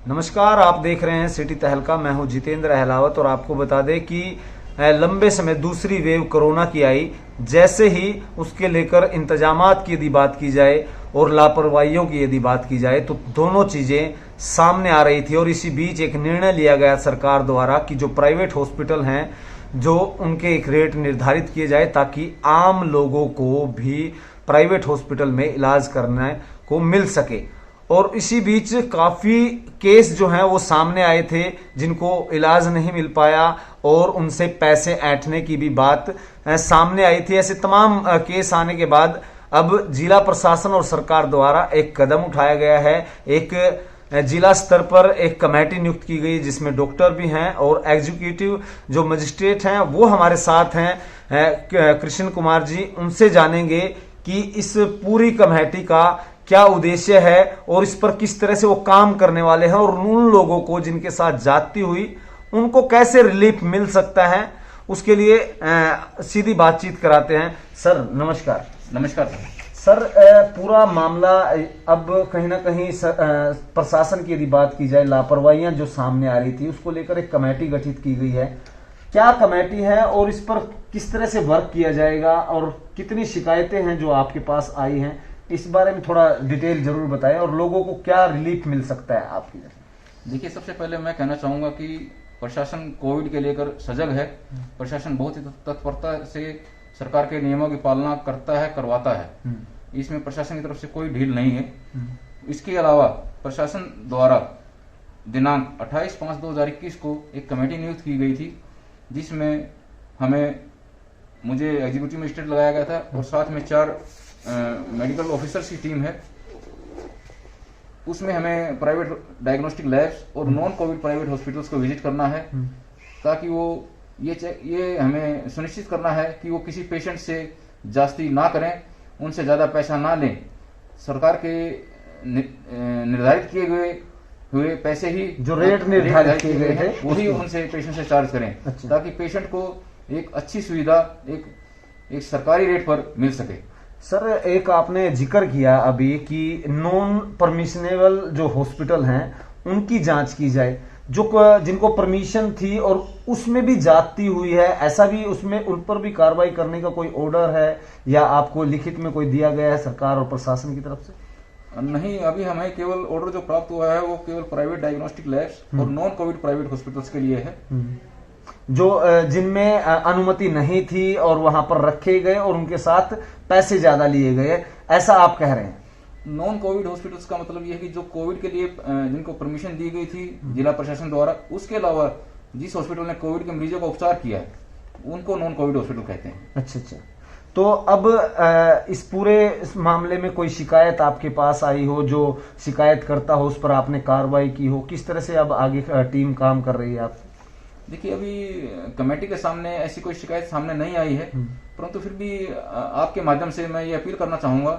नमस्कार, आप देख रहे हैं सिटी तहलका। मैं हूं जितेंद्र अहलावत और आपको बता दें कि लंबे समय दूसरी वेव कोरोना की आई, जैसे ही उसके लेकर इंतजामात की यदि बात की जाए और लापरवाहियों की यदि बात की जाए तो दोनों चीजें सामने आ रही थी। और इसी बीच एक निर्णय लिया गया सरकार द्वारा कि जो प्राइवेट हॉस्पिटल हैं जो उनके एक रेट निर्धारित किए जाए ताकि आम लोगों को भी प्राइवेट हॉस्पिटल में इलाज करने को मिल सके। और इसी बीच काफी केस जो हैं वो सामने आए थे जिनको इलाज नहीं मिल पाया और उनसे पैसे ऐंठने की भी बात सामने आई थी। ऐसे तमाम केस आने के बाद अब जिला प्रशासन और सरकार द्वारा एक कदम उठाया गया है। एक जिला स्तर पर एक कमेटी नियुक्त की गई जिसमें डॉक्टर भी हैं और एग्जीक्यूटिव जो मजिस्ट्रेट हैं वो हमारे साथ हैं, कृष्ण कुमार जी। उनसे जानेंगे कि इस पूरी कमेटी का क्या उद्देश्य है और इस पर किस तरह से वो काम करने वाले हैं और उन लोगों को जिनके साथ जाती हुई उनको कैसे रिलीफ मिल सकता है, उसके लिए सीधी बातचीत कराते हैं। सर नमस्कार। नमस्कार सर, पूरा मामला अब कहीं ना कहीं प्रशासन की यदि बात की जाए, लापरवाहियां जो सामने आ रही थी उसको लेकर एक कमेटी गठित की गई है। क्या कमेटी है और इस पर किस तरह से वर्क किया जाएगा और कितनी शिकायतें हैं जो आपके पास आई हैं, इस बारे में थोड़ा डिटेल जरूर बताएं और लोगों को क्या रिलीफ मिल सकता है आपकी तरफ से। देखिए, सबसे पहले मैं कहना चाहूंगा कि प्रशासन कोविड के लेकर सजग है। प्रशासन बहुत ही तत्परता से सरकार के नियमों की पालना करता है, करवाता है। इसमें प्रशासन की तरफ से कोई ढील नहीं है। इसके अलावा प्रशासन द्वारा दिनांक 28/5/2021 को एक कमेटी नियुक्त की गई थी जिसमें मुझे एग्जीक्यूटिव मजिस्ट्रेट लगाया गया था और साथ में 4 मेडिकल ऑफिसर्स की टीम है। उसमें हमें प्राइवेट डायग्नोस्टिक लैब्स और नॉन कोविड प्राइवेट हॉस्पिटल्स को विजिट करना है ताकि वो ये हमें सुनिश्चित करना है कि वो किसी पेशेंट से जास्ती ना करें, उनसे ज्यादा पैसा ना लें। सरकार के निर्धारित किए हुए पैसे ही जो रेट निर्धारित किए गए थे वही उनसे पेशेंट से चार्ज करें। अच्छा। ताकि पेशेंट को एक अच्छी सुविधा एक सरकारी रेट पर मिल सके। सर, एक आपने जिक्र किया अभी कि नॉन परमिशनेबल जो हॉस्पिटल हैं उनकी जांच की जाए, जो जिनको परमिशन थी और उसमें भी जाती हुई है, ऐसा भी उसमें उन पर भी कार्रवाई करने का कोई ऑर्डर है या आपको लिखित में कोई दिया गया है सरकार और प्रशासन की तरफ से? नहीं, अभी हमें केवल ऑर्डर जो प्राप्त हुआ है वो केवल प्राइवेट डायग्नोस्टिक लैब्स और नॉन कोविड प्राइवेट हॉस्पिटल्स के लिए है, जो जिनमें अनुमति नहीं थी और वहां पर रखे गए और उनके साथ पैसे ज्यादा लिए गए, ऐसा आप कह रहे हैं? नॉन कोविड हॉस्पिटल्स का मतलब यह है कि जो कोविड के लिए जिनको परमिशन दी गई थी जिला प्रशासन द्वारा, उसके अलावा जिस हॉस्पिटल ने कोविड के मरीजों का उपचार किया है उनको नॉन कोविड हॉस्पिटल कहते हैं। अच्छा। तो अब इस पूरे इस मामले में कोई शिकायत आपके पास आई हो, जो शिकायत करता हो उस पर आपने कार्रवाई की हो, किस तरह से अब आगे टीम काम कर रही है आपसे? देखिए, अभी कमेटी के सामने ऐसी कोई शिकायत सामने नहीं आई है, परंतु फिर भी आपके माध्यम से मैं ये अपील करना चाहूंगा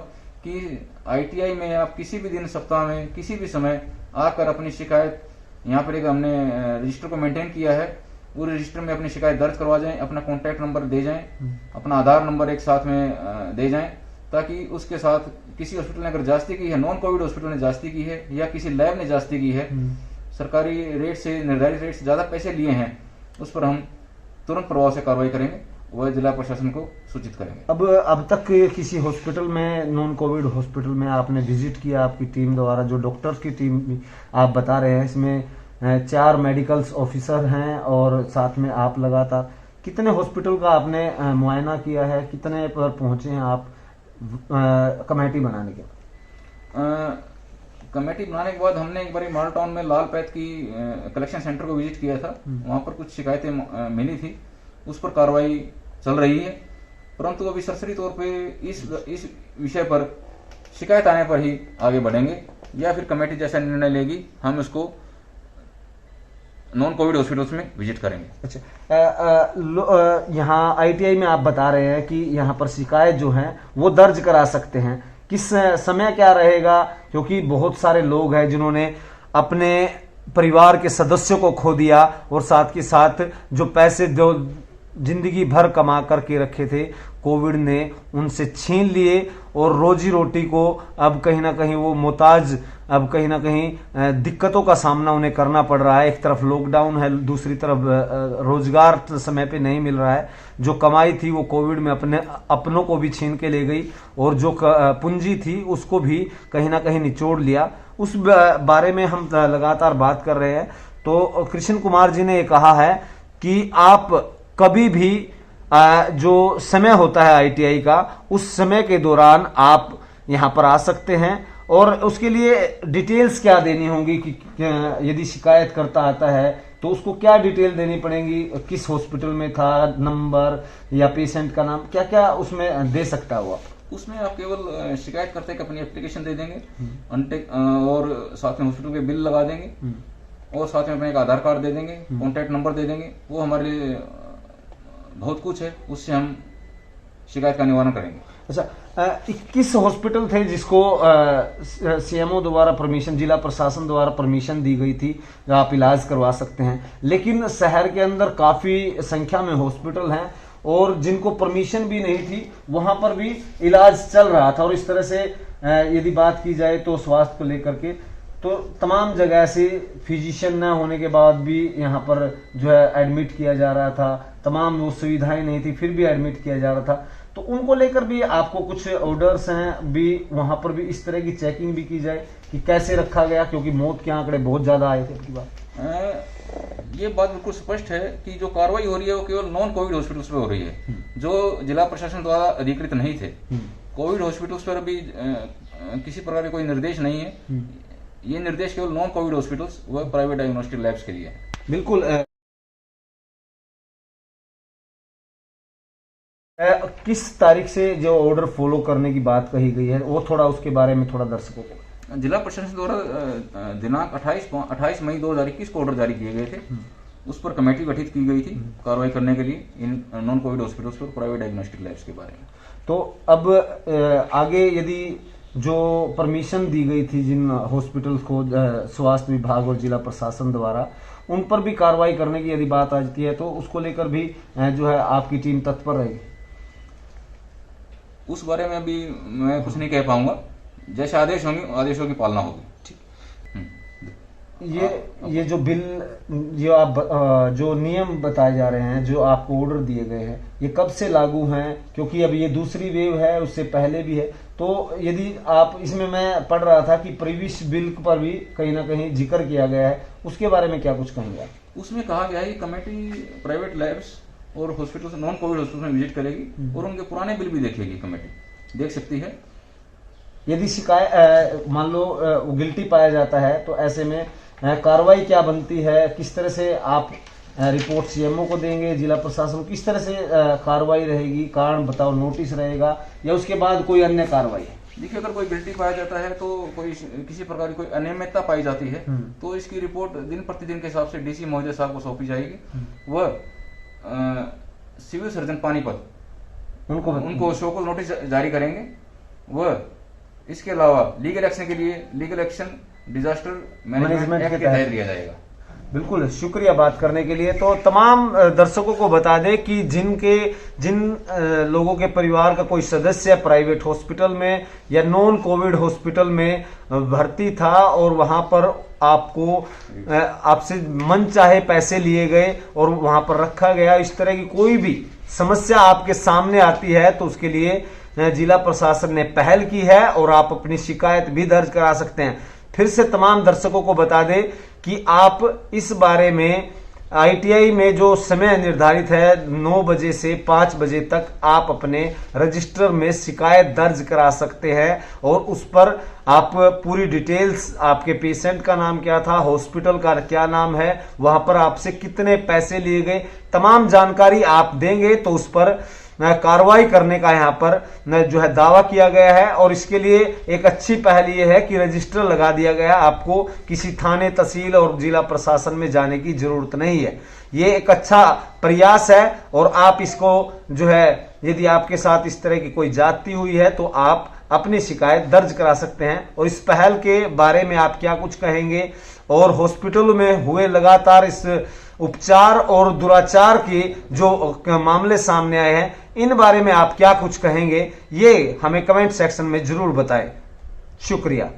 कि आईटीआई में आप किसी भी दिन सप्ताह में किसी भी समय आकर अपनी शिकायत, यहाँ पर एक हमने रजिस्टर को मेंटेन किया है, वो रजिस्टर में अपनी शिकायत दर्ज करवा जाएं, अपना कॉन्टैक्ट नंबर दे जाएं, अपना आधार नंबर एक साथ में दे जाएं, ताकि उसके साथ किसी हॉस्पिटल ने अगर जास्ती की है, नॉन कोविड हॉस्पिटल ने जास्ती की है या किसी लैब ने जास्ती की है, सरकारी रेट से, निर्धारित रेट से ज्यादा पैसे लिए हैं, उस पर हम तुरंत प्रभाव से कार्रवाई करेंगे, वह जिला प्रशासन को सूचित करेंगे। अब तक किसी हॉस्पिटल में, नॉन कोविड हॉस्पिटल में आपने विजिट किया आपकी टीम द्वारा, जो डॉक्टर्स की टीम आप बता रहे हैं, इसमें 4 मेडिकल्स ऑफिसर हैं और साथ में आप लगातार कितने हॉस्पिटल का आपने मुआयना किया है, कितने पर पहुंचे हैं आप कमेटी बनाने के? कमेटी बनाने के बाद हमने एक बार मॉडल टाउन में लाल पैथ की कलेक्शन सेंटर को विजिट किया था। वहां पर कुछ शिकायतें मिली थी, उस पर कार्रवाई चल रही है, परंतु अभी सरसरी तौर पे इस विषय पर शिकायत आने पर ही आगे बढ़ेंगे या फिर कमेटी जैसा निर्णय लेगी हम इसको नॉन कोविड हॉस्पिटल्स में विजिट करेंगे। अच्छा, यहाँ आईटीआई में आप बता रहे हैं कि यहाँ पर शिकायत जो है वो दर्ज करा सकते हैं, किस समय क्या रहेगा? क्योंकि बहुत सारे लोग हैं जिन्होंने अपने परिवार के सदस्यों को खो दिया और साथ के साथ जो पैसे जो जिंदगी भर कमा करके रखे थे कोविड ने उनसे छीन लिए और रोजी रोटी को अब कहीं ना कहीं वो मोहताज अब कहीं ना कहीं दिक्कतों का सामना उन्हें करना पड़ रहा है। एक तरफ लॉकडाउन है, दूसरी तरफ रोजगार समय पे नहीं मिल रहा है। जो कमाई थी वो कोविड में अपनों को भी छीन के ले गई और जो पूंजी थी उसको भी कहीं ना कहीं निचोड़ लिया। उस बारे में हम लगातार बात कर रहे हैं। तो कृष्ण कुमार जी ने कहा है कि आप कभी भी जो समय होता है ITI का, उस समय के दौरान आप यहाँ पर आ सकते हैं और उसके लिए डिटेल्स क्या देनी होंगी कि यदि शिकायत करता आता है तो उसको क्या डिटेल देनी पड़ेगी, किस हॉस्पिटल में था, नंबर या पेशेंट का नाम, क्या क्या उसमें दे सकता है वो? उसमें आप केवल शिकायत करते हैं कि अपनी एप्लीकेशन दे देंगे और साथ में हॉस्पिटल के बिल लगा देंगे और साथ में अपने एक आधार कार्ड दे देंगे, कॉन्टैक्ट नंबर दे देंगे। वो हमारे लिए बहुत कुछ है, उससे हम शिकायत का निवारण करेंगे। अच्छा, 21 हॉस्पिटल थे जिसको CMO द्वारा परमिशन, जिला प्रशासन द्वारा परमिशन दी गई थी जहां आप इलाज करवा सकते हैं, लेकिन शहर के अंदर काफी संख्या में हॉस्पिटल हैं और जिनको परमिशन भी नहीं थी वहां पर भी इलाज चल रहा था। और इस तरह से यदि बात की जाए तो स्वास्थ्य को लेकर के तो तमाम जगह से फिजिशियन न होने के बाद भी यहाँ पर जो है एडमिट किया जा रहा था, तमाम वो सुविधाएं नहीं थी फिर भी एडमिट किया जा रहा था। तो उनको लेकर भी आपको कुछ ऑर्डर्स हैं भी, वहां पर भी इस तरह की चेकिंग भी की जाए कि कैसे रखा गया, क्योंकि मौत के आंकड़े बहुत ज्यादा आए थे। ये बात बिल्कुल स्पष्ट है कि जो कार्रवाई हो रही है वो केवल नॉन कोविड हॉस्पिटल्स पे हो रही है जो जिला प्रशासन द्वारा अधिकृत नहीं थे। कोविड हॉस्पिटल्स पर अभी किसी प्रकार का कोई निर्देश नहीं है। ये निर्देश केवल नॉन कोविड हॉस्पिटल्स व प्राइवेट डायग्नोस्टिक लैब्स के लिए है। बिल्कुल। किस तारीख से जो ऑर्डर फॉलो करने की बात कही गई है वो थोड़ा उसके बारे में थोड़ा दर्शकों को। जिला प्रशासन द्वारा दिनांक 28 मई 2021 को ऑर्डर जारी किए गए थे। उस पर कमेटी गठित की गई थी कार्रवाई करने के लिए इन नॉन कोविड हॉस्पिटल्स पर, प्राइवेट डायग्नोस्टिक लैब्स के बारे में। तो अब आगे यदि जो परमिशन दी गई थी जिन हॉस्पिटल्स को स्वास्थ्य विभाग और जिला प्रशासन द्वारा, उन पर भी कार्रवाई करने की यदि बात आती है तो उसको लेकर भी जो है आपकी टीम तत्पर रहेगी? उस बारे में अभी मैं कुछ नहीं कह पाऊंगा। जैसे आदेश होंगे आदेशों की पालना होगी। ये जो बिल, जो आप जो नियम बताए जा रहे हैं, जो आपको ऑर्डर दिए गए हैं, ये कब से लागू हैं? क्योंकि अब ये दूसरी वेव है, उससे पहले भी है। तो यदि आप इसमें, मैं पढ़ रहा था कि प्रीवियस बिल पर भी कहीं ना कहीं जिक्र किया गया है, उसके बारे में क्या कुछ कहेंगे? उसमें कहा गया है कि कमेटी प्राइवेट लैब्स और हॉस्पिटल, नॉन कोविड हॉस्पिटल में विजिट करेगी और उनके पुराने बिल भी देखेगी। कमेटी देख सकती है। यदि शिकायत मान लो गिल्टी पाया जाता है तो ऐसे में कार्रवाई क्या बनती है? किस तरह से आप रिपोर्ट CMO को देंगे, जिला प्रशासन किस तरह से कार्रवाई रहेगी? कारण बताओ, नोटिस रहेगा या उसके बाद कोई अन्य कार्रवाई? देखिए, अगर कोई गिल्टी पाया जाता है तो कोई किसी प्रकार की कोई अनियमितता पाई जाती है तो इसकी रिपोर्ट दिन प्रतिदिन के हिसाब से DC महोदय साहब को सौंपी जाएगी। वह सिविल सर्जन पानीपत उनको शोकॉज नोटिस जारी करेंगे। वह इसके अलावा लीगल एक्शन के लिए legal action disaster management act के तहत लिया जाएगा। बिल्कुल, शुक्रिया बात करने के लिए। तो तमाम दर्शकों को बता दें कि जिन लोगों के परिवार का कोई सदस्य प्राइवेट हॉस्पिटल में या नॉन कोविड हॉस्पिटल में भर्ती था और वहां पर आपसे मन चाहे पैसे लिए गए और वहां पर रखा गया, इस तरह की कोई भी समस्या आपके सामने आती है तो उसके लिए जिला प्रशासन ने पहल की है और आप अपनी शिकायत भी दर्ज करा सकते हैं। फिर से तमाम दर्शकों को बता दें कि आप इस बारे में ITI में जो समय निर्धारित है 9 बजे से 5 बजे तक आप अपने रजिस्टर में शिकायत दर्ज करा सकते हैं और उस पर आप पूरी डिटेल्स, आपके पेशेंट का नाम क्या था, हॉस्पिटल का क्या नाम है, वहां पर आपसे कितने पैसे लिए गए, तमाम जानकारी आप देंगे तो उस पर कार्रवाई करने का यहाँ पर जो है दावा किया गया है। और इसके लिए एक अच्छी पहल ये है कि रजिस्टर लगा दिया गया, आपको किसी थाने, तहसील और जिला प्रशासन में जाने की जरूरत नहीं है। ये एक अच्छा प्रयास है और आप इसको जो है, यदि आपके साथ इस तरह की कोई जाति हुई है तो आप अपनी शिकायत दर्ज करा सकते हैं। और इस पहल के बारे में आप क्या कुछ कहेंगे और हॉस्पिटल में हुए लगातार इस उपचार और दुराचार के जो मामले सामने आए हैं, इन बारे में आप क्या कुछ कहेंगे, ये हमें कमेंट सेक्शन में जरूर बताएं। शुक्रिया।